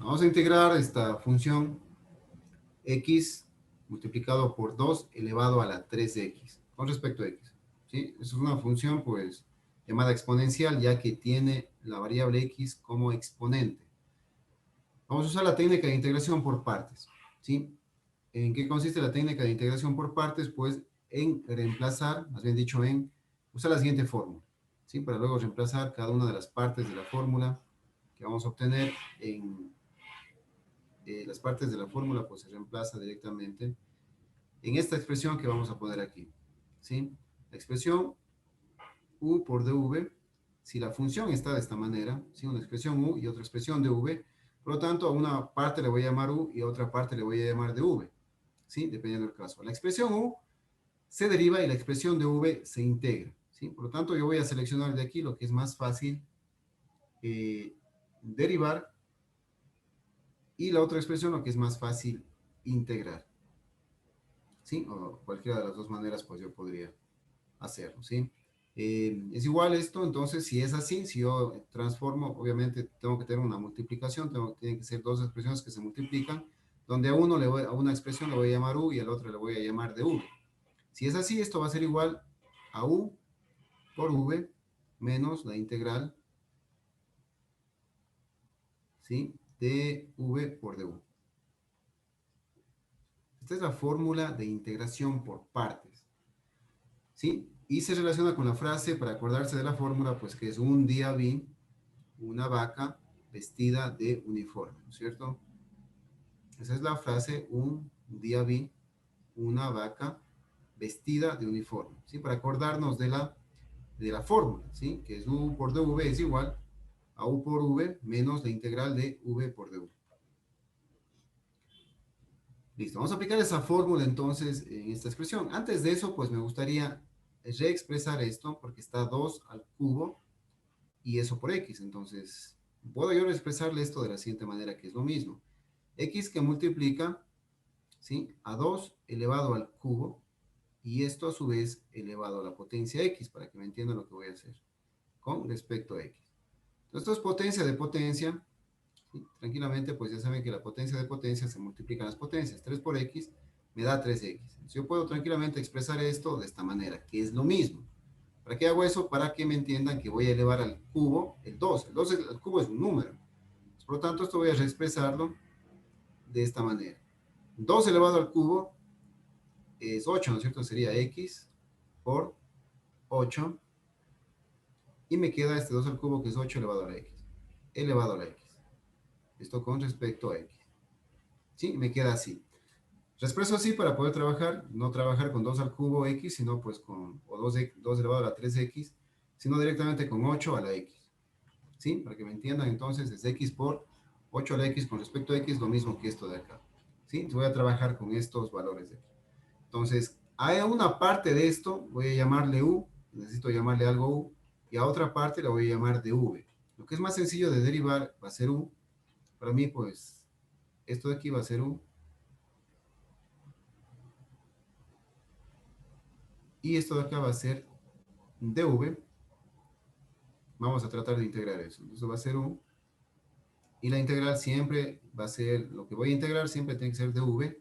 Vamos a integrar esta función x multiplicado por 2 elevado a la 3x con respecto a x. ¿Sí? Es una función pues llamada exponencial ya que tiene la variable x como exponente. Vamos a usar la técnica de integración por partes. ¿Sí? ¿En qué consiste la técnica de integración por partes? Pues en reemplazar, más bien dicho, en usar la siguiente fórmula. ¿Sí? Para luego reemplazar cada una de las partes de la fórmula que vamos a obtener en las partes de la fórmula, pues se reemplaza directamente en esta expresión que vamos a poner aquí. ¿Sí? La expresión u por dv, si la función está de esta manera, ¿sí? Una expresión u y otra expresión dv, por lo tanto a una parte le voy a llamar u y a otra parte le voy a llamar dv, ¿sí? Dependiendo del caso. La expresión u se deriva y la expresión dv se integra, ¿sí? Por lo tanto yo voy a seleccionar de aquí lo que es más fácil derivar y la otra expresión lo que es más fácil integrar, ¿sí? O cualquiera de las dos maneras pues yo podría hacerlo, ¿sí? Es igual esto, entonces si es así, si yo transformo, obviamente tengo que tener una multiplicación, tienen que ser dos expresiones que se multiplican, donde a a una expresión le voy a llamar u y al otro le voy a llamar dv. Si es así, esto va a ser igual a u por v menos la integral, ¿sí? De v por dv. Esta es la fórmula de integración por partes, ¿sí? Y se relaciona con la frase, para acordarse de la fórmula, pues que es un día vi una vaca vestida de uniforme, ¿no es cierto? Esa es la frase, un día vi una vaca vestida de uniforme, ¿sí? Para acordarnos de la fórmula, ¿sí? Que es u por dv es igual a u por v menos la integral de v por dv. Listo, vamos a aplicar esa fórmula entonces en esta expresión. Antes de eso, pues me gustaría reexpresar esto porque está 2 al cubo y eso por x. Entonces, puedo yo expresarle esto de la siguiente manera, que es lo mismo. X que multiplica, ¿sí? A 2 elevado al cubo y esto a su vez elevado a la potencia x, para que me entiendan lo que voy a hacer con respecto a x. Entonces, esto es potencia de potencia. ¿Sí? Tranquilamente, pues ya saben que la potencia de potencia se multiplican las potencias. 3 por x me da 3x. Entonces, yo puedo tranquilamente expresar esto de esta manera, que es lo mismo. ¿Para qué hago eso? Para que me entiendan que voy a elevar al cubo el 2. El 2 al cubo es un número. Por lo tanto, esto voy a reexpresarlo de esta manera. 2 elevado al cubo es 8, ¿no es cierto? Sería x por 8. Y me queda este 2 al cubo que es 8 elevado a la x. Elevado a la x. Esto con respecto a x. ¿Sí? Me queda así. Expreso así para poder trabajar, no trabajar con 2 al cubo x, sino pues con, o 2 elevado a la 3x, sino directamente con 8 a la x. ¿Sí? Para que me entiendan, entonces es x por 8 a la x con respecto a x, lo mismo que esto de acá. ¿Sí? Voy a trabajar con estos valores de aquí. Entonces, a una parte de esto voy a llamarle u, necesito llamarle algo u, y a otra parte la voy a llamar dv. Lo que es más sencillo de derivar va a ser u. Para mí, pues, esto de aquí va a ser u, y esto de acá va a ser dv. Vamos a tratar de integrar eso. Eso va a ser u, y la integral siempre va a ser, lo que voy a integrar siempre tiene que ser dv,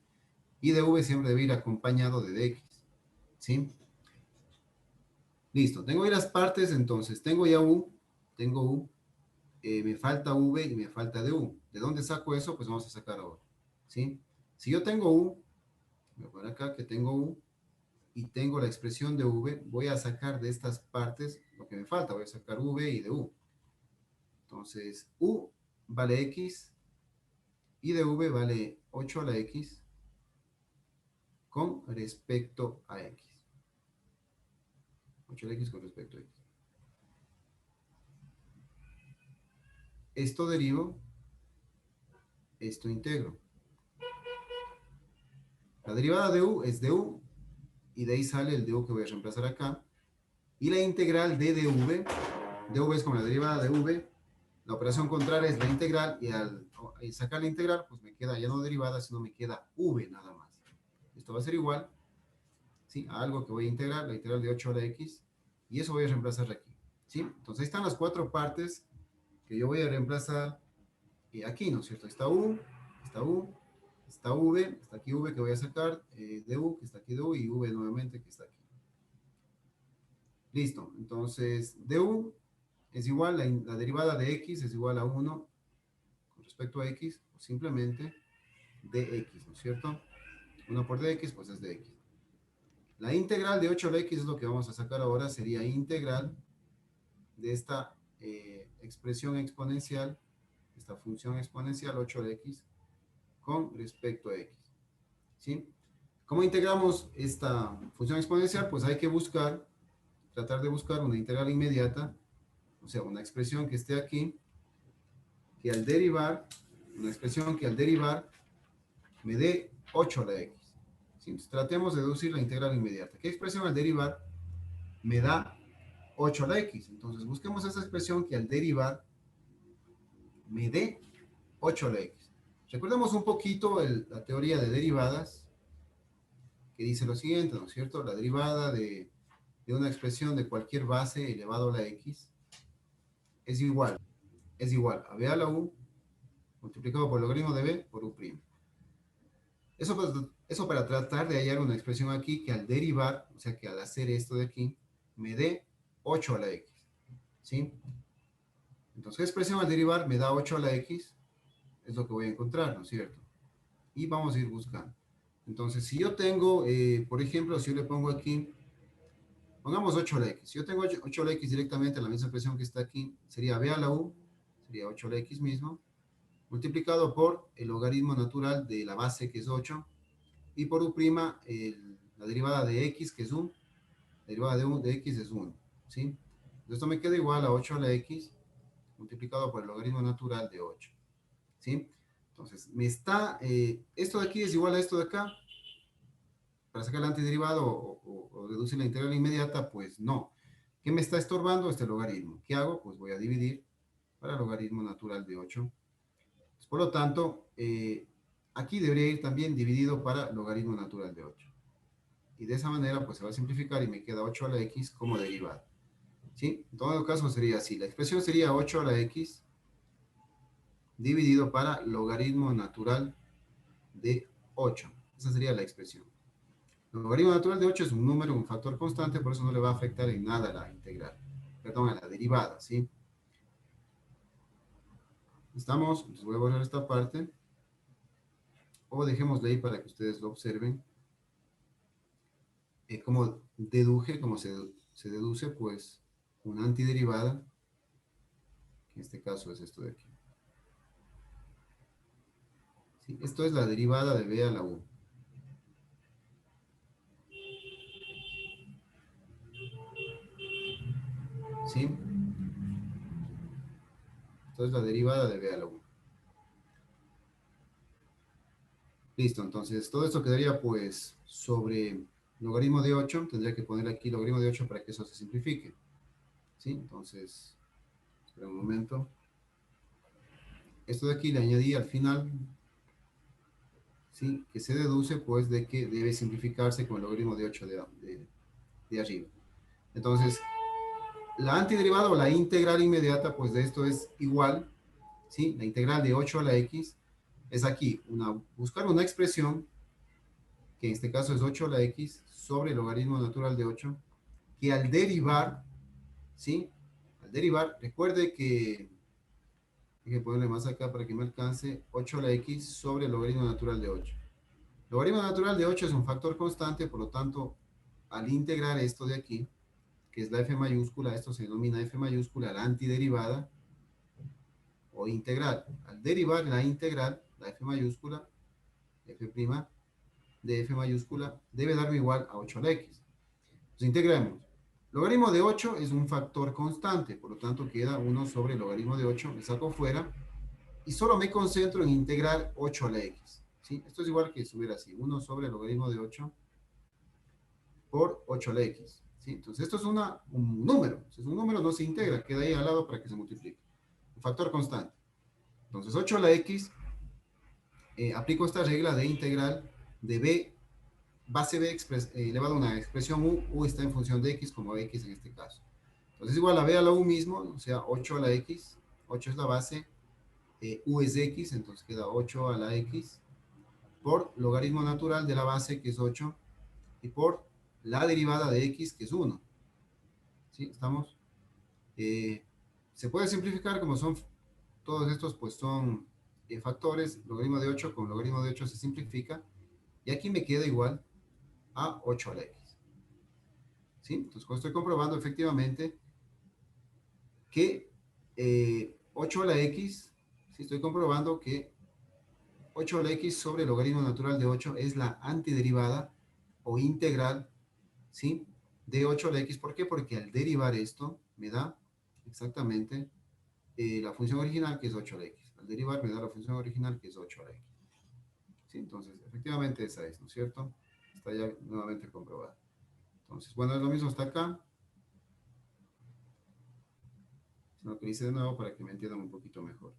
y dv siempre debe ir acompañado de dx. ¿Sí? Listo, tengo ahí las partes, entonces tengo ya u, tengo u, me falta v y me falta du. ¿De dónde saco eso? Pues vamos a sacar ahora. ¿Sí? Si yo tengo u, voy a poner acá que tengo u, y tengo la expresión de v, voy a sacar de estas partes lo que me falta, voy a sacar v y de u. Entonces, u vale x, y dv vale 8 a la x con respecto a x. 8 a la x con respecto a x. Esto derivo, esto integro. La derivada de u es de u, y de ahí sale el du que voy a reemplazar acá. Y la integral de dv es como la derivada de v, la operación contraria es la integral, y al sacar la integral, pues me queda ya no derivada, sino me queda v nada más. Esto va a ser igual, ¿sí? A algo que voy a integrar, la integral de 8 a la x, y eso voy a reemplazar aquí, ¿sí? Entonces ahí están las cuatro partes que yo voy a reemplazar aquí, ¿no es cierto? Está U, está U, está V, está aquí V que voy a sacar, du, que está aquí du, y V nuevamente que está aquí. Listo, entonces du es igual, la derivada de x es igual a 1 con respecto a x, o simplemente dx, ¿no es cierto? 1 por dx, pues es dx. La integral de 8 a la x es lo que vamos a sacar ahora, sería integral de esta expresión exponencial, esta función exponencial 8 a la x con respecto a x, ¿sí? ¿Cómo integramos esta función exponencial? Pues hay que buscar, tratar de buscar una integral inmediata, o sea, una expresión que esté aquí, que al derivar, una expresión que al derivar me dé 8 a la x. ¿Sí? Entonces, tratemos de deducir la integral inmediata. ¿Qué expresión al derivar me da 8 a la x? Entonces, busquemos esa expresión que al derivar me dé 8 a la x. Recordemos un poquito la teoría de derivadas, que dice lo siguiente, ¿no es cierto? La derivada de una expresión de cualquier base elevado a la x es igual a b a la u multiplicado por el logaritmo de b por u'. Eso, pues, eso para tratar de hallar una expresión aquí que al derivar, o sea que al hacer esto de aquí, me dé 8 a la x. ¿Sí? Entonces, ¿qué expresión al derivar me da 8 a la x? Es lo que voy a encontrar, ¿no es cierto? Y vamos a ir buscando. Entonces, si yo tengo, por ejemplo, si yo le pongo aquí, pongamos 8 a la x. Si yo tengo 8 a la x directamente, la misma expresión que está aquí, sería b a la u, sería 8 a la x mismo, multiplicado por el logaritmo natural de la base, que es 8, y por u', la derivada de x, que es 1, la derivada de x es 1, ¿sí? Entonces esto me queda igual a 8 a la x multiplicado por el logaritmo natural de 8, ¿sí? Entonces, me está, esto de aquí es igual a esto de acá. Para sacar el antiderivado o deducir la integral inmediata, pues no. ¿Qué me está estorbando? Este logaritmo. ¿Qué hago? Pues voy a dividir para el logaritmo natural de 8. Por lo tanto, aquí debería ir también dividido para logaritmo natural de 8. Y de esa manera, pues se va a simplificar y me queda 8 a la x como derivada. ¿Sí? En todo caso sería así. La expresión sería 8 a la x dividido para logaritmo natural de 8. Esa sería la expresión. El logaritmo natural de 8 es un número, un factor constante, por eso no le va a afectar en nada a la integral. Perdón, a la derivada, ¿sí? ¿Estamos? Entonces voy a borrar esta parte. O dejémosle ahí para que ustedes lo observen. Como deduje, como se deduce, pues, una antiderivada, que en este caso es esto de aquí. ¿Sí? Esto es la derivada de b a la u. ¿Sí? Esto es la derivada de b a la u. Listo, entonces todo esto quedaría pues sobre logaritmo de 8. Tendría que poner aquí logaritmo de 8 para que eso se simplifique. ¿Sí? Entonces, espera un momento. Esto de aquí le añadí al final, ¿sí? Que se deduce pues de que debe simplificarse con el logaritmo de 8 de arriba. Entonces, la antiderivada o la integral inmediata pues de esto es igual, ¿sí? La integral de 8 a la x es aquí, buscar una expresión, que en este caso es 8 a la x, sobre el logaritmo natural de 8, que al derivar, ¿sí? Al derivar, recuerde que, hay que ponerle más acá para que me alcance, 8 a la x sobre el logaritmo natural de 8. El logaritmo natural de 8 es un factor constante, por lo tanto, al integrar esto de aquí, que es la f mayúscula, esto se denomina f mayúscula, la antiderivada, o integral. Al derivar la integral, la f mayúscula, f' de f mayúscula, debe darme igual a 8 a la x. Entonces integramos. Logaritmo de 8 es un factor constante, por lo tanto queda 1 sobre el logaritmo de 8, me saco fuera, y solo me concentro en integrar 8 a la x. ¿Sí? Esto es igual que si hubiera así, 1 sobre el logaritmo de 8 por 8 a la x. ¿Sí? Entonces esto es un número. Si es un número no se integra, queda ahí al lado para que se multiplique. Un factor constante. Entonces 8 a la x, aplico esta regla de integral de b, base b elevado a una expresión u está en función de x como x en este caso. Entonces igual a b a la u mismo, o sea 8 a la x, 8 es la base, u es x, entonces queda 8 a la x, por logaritmo natural de la base, que es 8, y por la derivada de x, que es 1. ¿Sí? ¿Estamos? Eh, Se puede simplificar como son todos estos, pues son factores. Logaritmo de 8 con logaritmo de 8 se simplifica, y aquí me queda igual a 8 a la x. ¿Sí? Entonces, estoy comprobando efectivamente que 8 a la x, ¿sí? Estoy comprobando que 8 a la x sobre el logaritmo natural de 8 es la antiderivada o integral, ¿sí? De 8 a la x. ¿Por qué? Porque al derivar esto me da exactamente la función original, que es 8 a la x. Al derivar me da la función original, que es 8 a la x. ¿Sí? Entonces, efectivamente esa es, ¿no es cierto? Está ya nuevamente comprobada. Entonces, bueno, es lo mismo hasta acá. Sino que lo hice de nuevo para que me entiendan un poquito mejor.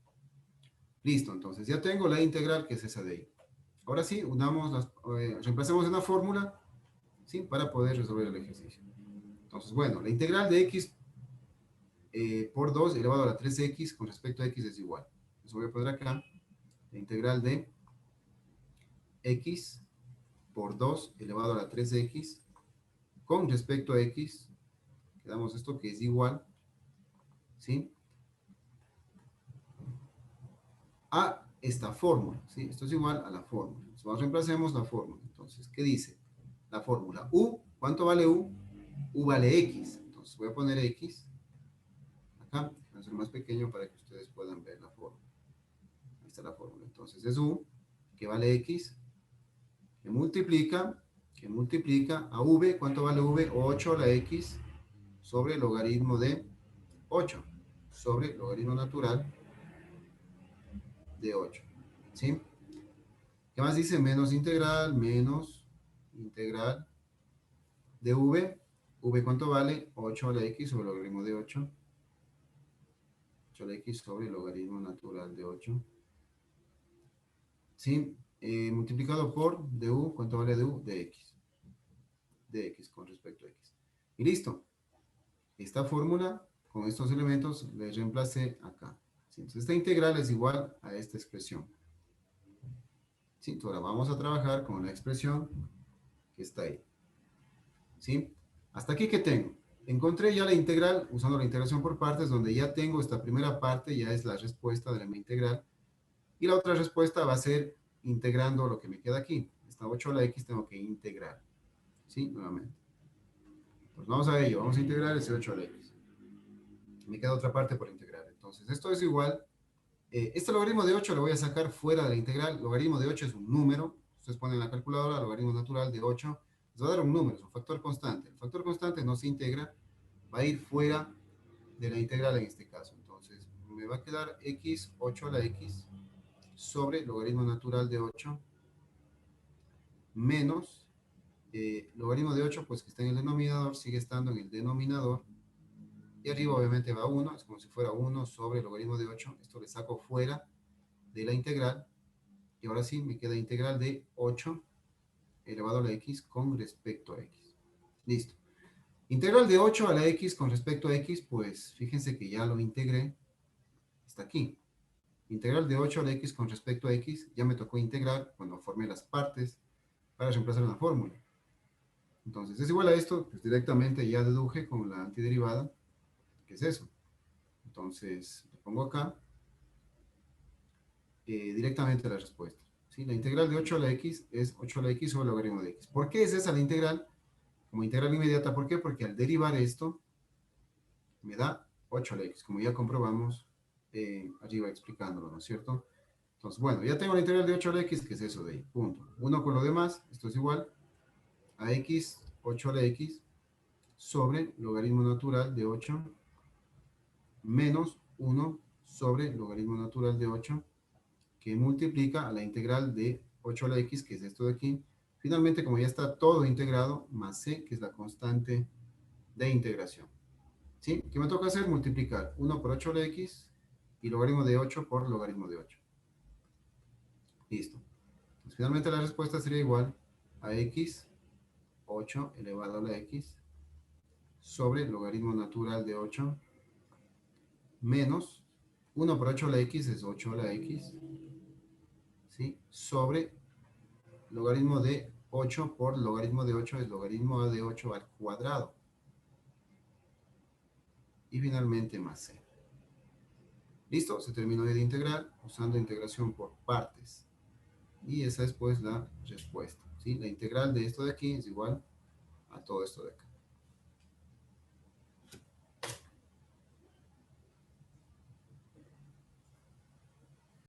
Listo, entonces ya tengo la integral, que es esa de ahí. Ahora sí, reemplacemos una fórmula, ¿sí? Para poder resolver el ejercicio. Entonces, bueno, la integral de x por 2 elevado a la 3x con respecto a x es igual. Entonces voy a poner acá la integral de x por 2 elevado a la 3x con respecto a x. Quedamos esto que es igual, ¿sí? A esta fórmula, ¿sí? Esto es igual a la fórmula. Entonces, reemplacemos la fórmula. Entonces, ¿qué dice? La fórmula U, ¿cuánto vale U? U vale X. Entonces, voy a poner X acá. Voy a hacer más pequeño para que ustedes puedan ver la fórmula. Ahí está la fórmula. Entonces, es U, que vale X, que multiplica a V. ¿Cuánto vale V? 8 a la X sobre el logaritmo de 8, sobre el logaritmo natural de 8. ¿Sí? ¿Qué más dice? Menos integral de V. V, ¿cuánto vale? 8 a la X sobre el logaritmo de 8. 8 a la X sobre el logaritmo natural de 8. ¿Sí? Multiplicado por du, ¿cuánto vale du? De X. De X con respecto a X. Y listo. Esta fórmula, con estos elementos, les reemplacé acá. ¿Sí? Entonces, esta integral es igual a esta expresión. ¿Sí? Entonces, ahora vamos a trabajar con la expresión que está ahí. ¿Sí? Hasta aquí, ¿qué tengo? Encontré ya la integral usando la integración por partes, donde ya tengo esta primera parte, ya es la respuesta de la integral, y la otra respuesta va a ser integrando lo que me queda aquí. Esta 8 a la x tengo que integrar. ¿Sí? Nuevamente. Pues vamos a ello, vamos a integrar ese 8 a la x. Me queda otra parte por integrar. Entonces, esto es igual. Este logaritmo de 8 lo voy a sacar fuera de la integral. Logaritmo de 8 es un número. Ustedes ponen en la calculadora logaritmo natural de 8. Les va a dar un número, es un factor constante. El factor constante no se integra, va a ir fuera de la integral en este caso. Entonces, me va a quedar x, 8 a la x, sobre logaritmo natural de 8, menos logaritmo de 8, pues que está en el denominador, sigue estando en el denominador. Y arriba obviamente va 1, es como si fuera 1 sobre logaritmo de 8. Esto le saco fuera de la integral. Y ahora sí, me queda integral de 8 elevado a la x con respecto a x. Listo. Integral de 8 a la x con respecto a x, pues fíjense que ya lo integré. Está aquí. Integral de 8 a la x con respecto a x, ya me tocó integrar cuando formé las partes para reemplazar una fórmula. Entonces, es igual a esto, pues directamente ya deduje con la antiderivada, que es eso. Entonces, le pongo acá directamente la respuesta. ¿Sí? La integral de 8 a la x es 8 a la x sobre el logaritmo de x. ¿Por qué es esa la integral? Como integral inmediata, ¿por qué? Porque al derivar esto, me da 8 a la x, como ya comprobamos arriba explicándolo, ¿no es cierto? Entonces, bueno, ya tengo la integral de 8 a la x, que es eso de ahí, punto. Uno con lo demás, esto es igual a x, 8 a la x, sobre logaritmo natural de 8, menos 1 sobre logaritmo natural de 8, que multiplica a la integral de 8 a la x, que es esto de aquí. Finalmente, como ya está todo integrado, más c, que es la constante de integración. ¿Sí? ¿Qué me toca hacer? Multiplicar 1 por 8 a la x y logaritmo de 8 por logaritmo de 8. Listo. Entonces, finalmente la respuesta sería igual a x, 8 elevado a la x, sobre logaritmo natural de 8, menos 1 por 8 a la x es 8 a la x, ¿sí? Sobre logaritmo de 8 por logaritmo de 8 es logaritmo de 8 al cuadrado. Y finalmente más c. ¿Listo? Se terminó de integrar usando integración por partes. Y esa es pues la respuesta, ¿sí? La integral de esto de aquí es igual a todo esto de acá.